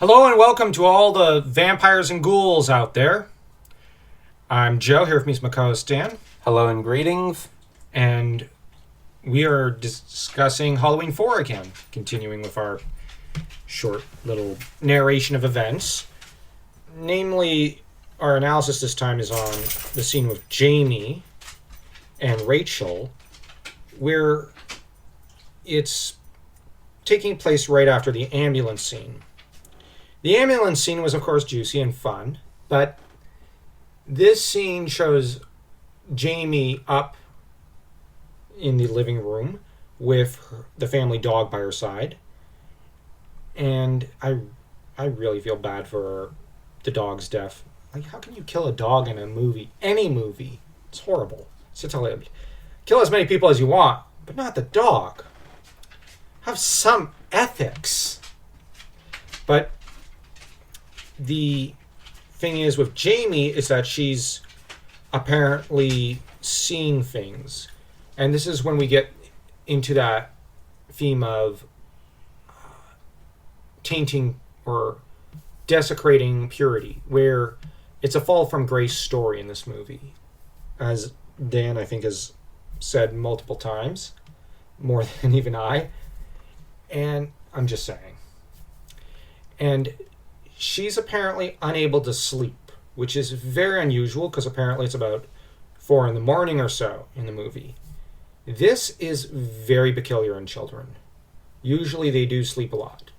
Hello and welcome to all the vampires and ghouls out there. I'm Joe, here with me is my co-host Dan, Hello and greetings. and we are discussing Halloween 4 again, continuing with our short little narration of events. Namely, our analysis this time is on the scene with Jaime and Rachel, where it's taking place right after the ambulance scene. The ambulance scene was, of course, juicy and fun, but this scene shows Jaime up in the living room with the family dog by her side, and I really feel bad for the dog's death. Like, how can you kill a dog in a movie? Any movie. It's horrible. Kill as many people as you want, but not the dog. Have some ethics. But the thing is with Jaime is that she's apparently seeing things. And this is when we get into that theme of tainting or desecrating purity, where it's a fall from grace story in this movie. As Dan, I think, has said multiple times, more than even I. And I'm just saying. And she's apparently unable to sleep, which is very unusual because apparently it's about 4 a.m. or so in the movie. This is very peculiar in children. Usually they do sleep a lot.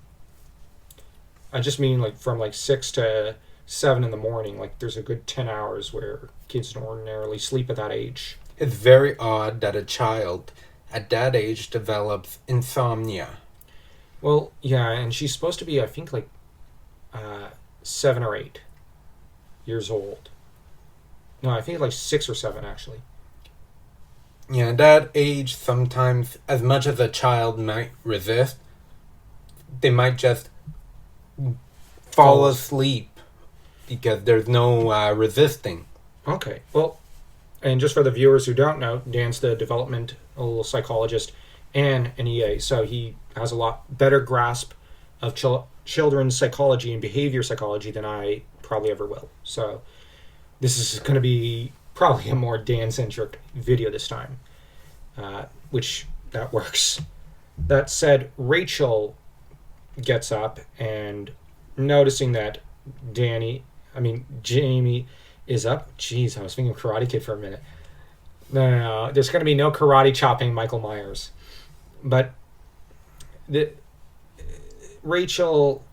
I just mean like from like 6 to 7 in the morning. Like there's a good 10 hours where kids don't ordinarily sleep at that age. It's very odd that a child at that age develops insomnia. Well, yeah, and she's supposed to be, I think, like 7 or 8 years old. No, I think like 6 or 7 actually. Yeah, at that age, sometimes, as much as a child might resist, they might just fall asleep because there's no resisting. Okay, well, and just for the viewers who don't know, Dan's the developmental psychologist and an EA, so he has a lot better grasp of children's psychology and behavior psychology than I probably ever will. So this is going to be probably a more Dan-centric video this time, which that works. That said, Rachel gets up and noticing that Jaime is up. Jeez, I was thinking Karate Kid for a minute. No, there's going to be no karate chopping Michael Myers. But Rachel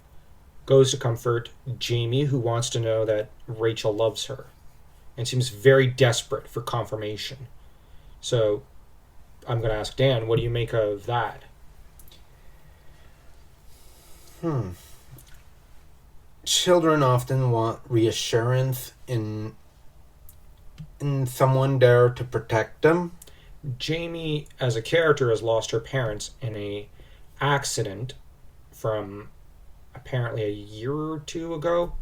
goes to comfort Jaime, who wants to know that Rachel loves her and seems very desperate for confirmation. So I'm going to ask Dan, what do you make of that? Children often want reassurance in someone there to protect them. Jaime, as a character, has lost her parents in a accident from apparently a year or 2 ago,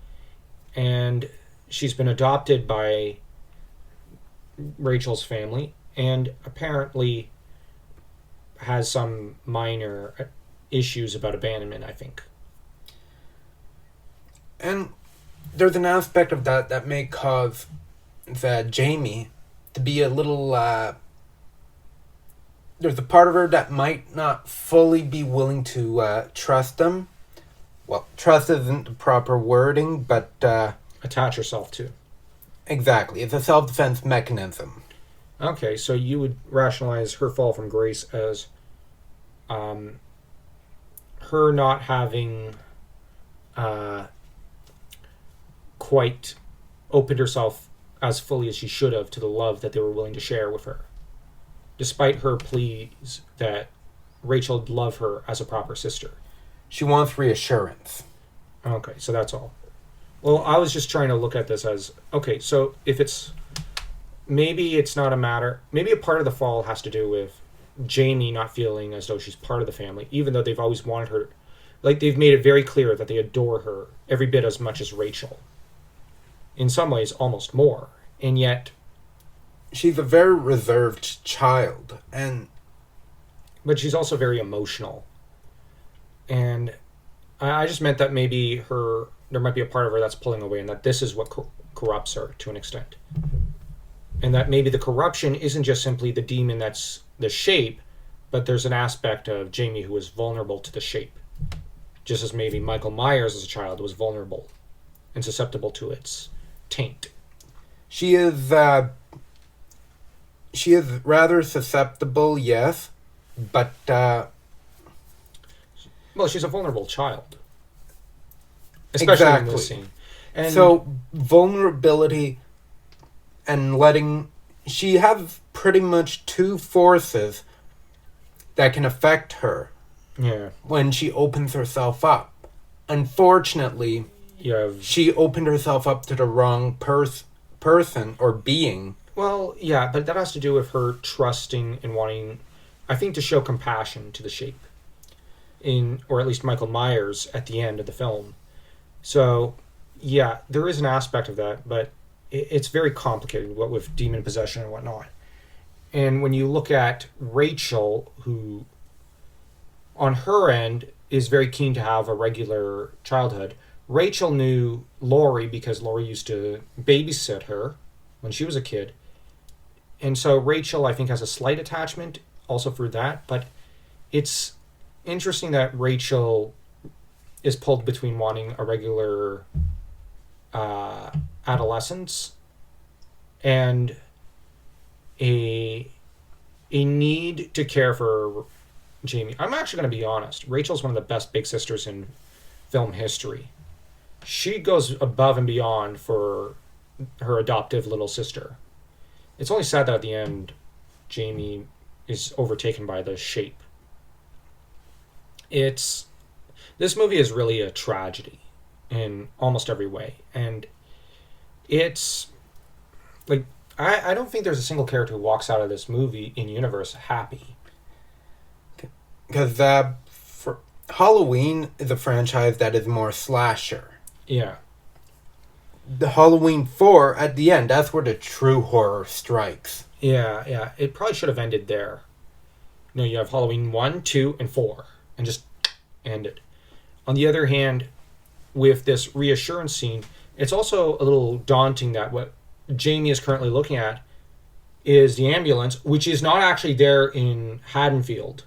and she's been adopted by Rachel's family and apparently has some minor issues about abandonment, I think. And there's an aspect of that may cause Jaime to be a little there's a part of her that might not fully be willing to trust them. Well, trust isn't the proper wording, but Attach herself to. Exactly. It's a self-defense mechanism. Okay, so you would rationalize her fall from grace as her not having quite opened herself as fully as she should have to the love that they were willing to share with her, despite her pleas that Rachel would love her as a proper sister. She wants reassurance. Okay, so that's all. Well, I was just trying to look at this as, okay, so if it's, maybe it's not a matter, maybe a part of the fall has to do with Jaime not feeling as though she's part of the family, even though they've always wanted her, like they've made it very clear that they adore her every bit as much as Rachel. In some ways, almost more. And yet, she's a very reserved child, but she's also very emotional. And I just meant that maybe there might be a part of her that's pulling away, and that this is what corrupts her to an extent. And that maybe the corruption isn't just simply the demon that's the shape, but there's an aspect of Jaime who is vulnerable to the shape. Just as maybe Michael Myers as a child was vulnerable and susceptible to its taint. She is rather susceptible, yes, but well, she's a vulnerable child, especially in this scene. And so vulnerability and she has pretty much two forces that can affect her. Yeah. When she opens herself up. Unfortunately, she opened herself up to the wrong person or being. Well, yeah, but that has to do with her trusting and wanting, I think, to show compassion to the shape. Or at least Michael Myers at the end of the film. So, yeah, there is an aspect of that, but it's very complicated, what with demon possession and whatnot. And when you look at Rachel, who on her end is very keen to have a regular childhood, Rachel knew Laurie because Laurie used to babysit her when she was a kid. And so Rachel, I think, has a slight attachment also through that. But it's interesting that Rachel is pulled between wanting a regular adolescence and a need to care for Jaime. I'm actually going to be honest. Rachel's one of the best big sisters in film history. She goes above and beyond for her adoptive little sister. It's only sad that at the end, Jaime is overtaken by the shape. This movie is really a tragedy in almost every way. And it's like, I don't think there's a single character who walks out of this movie in universe happy. Because Halloween is a franchise that is more slasher. Yeah. The Halloween 4, at the end, that's where the true horror strikes. Yeah. It probably should have ended there. You have Halloween 1, 2, and 4, and just end it. On the other hand, with this reassurance scene, it's also a little daunting that what Jaime is currently looking at is the ambulance, which is not actually there in Haddonfield.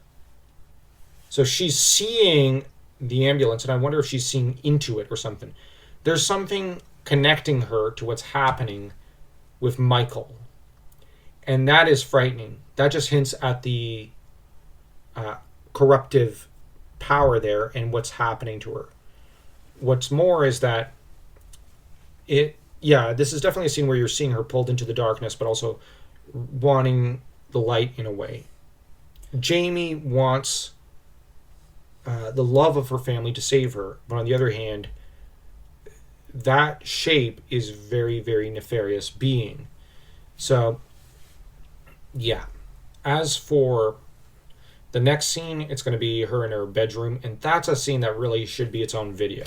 So she's seeing the ambulance, and I wonder if she's seeing into it or something. There's something connecting her to what's happening with Michael. And that is frightening. That just hints at the corruptive power there and what's happening to her. What's more is that this is definitely a scene where you're seeing her pulled into the darkness, but also wanting the light in a way. Jaime wants the love of her family to save her, but on the other hand, that shape is very, very nefarious being. So, yeah. As for the next scene, it's going to be her in her bedroom, and that's a scene that really should be its own video.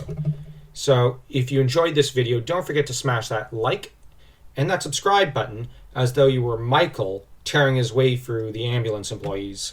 So, if you enjoyed this video, don't forget to smash that like and that subscribe button as though you were Michael tearing his way through the ambulance employees.